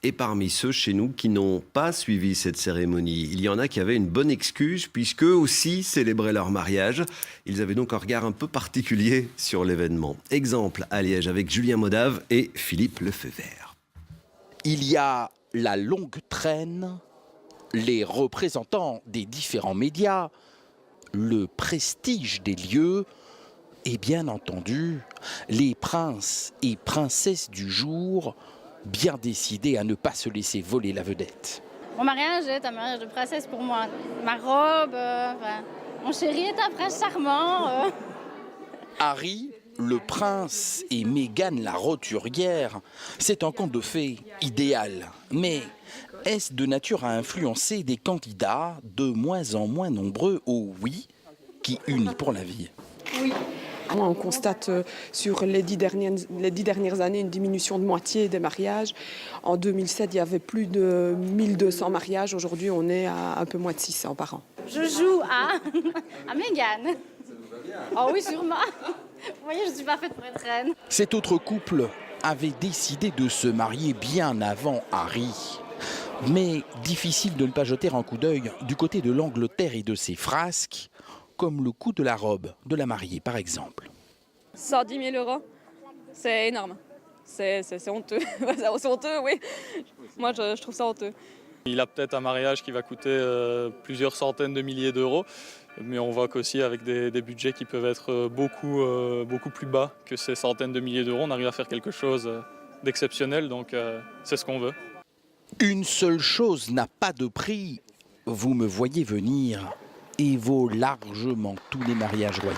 Et parmi ceux chez nous qui n'ont pas suivi cette cérémonie, il y en a qui avaient une bonne excuse puisqu'eux aussi célébraient leur mariage. Ils avaient donc un regard un peu particulier sur l'événement. Exemple à Liège avec Julien Modave et Philippe Lefebvre. Il y a la longue traîne, les représentants des différents médias, le prestige des lieux et bien entendu les princes et princesses du jour bien décidés à ne pas se laisser voler la vedette. Mon mariage est un mariage de princesse pour moi. Ma robe, mon chéri est un prince charmant. Harry, le prince et Meghan la roturière, c'est un conte de fées idéal. Mais est-ce de nature à influencer des candidats de moins en moins nombreux au oui qui unit pour la vie? Oui. On constate sur les 10 dernières années une diminution de moitié des mariages. En 2007, il y avait plus de 1200 mariages. Aujourd'hui, on est à un peu moins de 600 par an. Je joue à Meghan. Oh oui, sûrement. Vous voyez, je ne suis pas faite pour être reine. Cet autre couple avait décidé de se marier bien avant Harry. Mais difficile de ne pas jeter un coup d'œil du côté de l'Angleterre et de ses frasques, comme le coût de la robe de la mariée par exemple. 110 000 €, c'est énorme. C'est honteux. C'est honteux, oui. Moi, je trouve ça honteux. Il a peut-être un mariage qui va coûter plusieurs centaines de milliers d'euros, mais on voit qu'aussi avec des budgets qui peuvent être beaucoup plus bas que ces centaines de milliers d'euros, on arrive à faire quelque chose d'exceptionnel, donc c'est ce qu'on veut. Une seule chose n'a pas de prix, vous me voyez venir, et vaut largement tous les mariages royaux.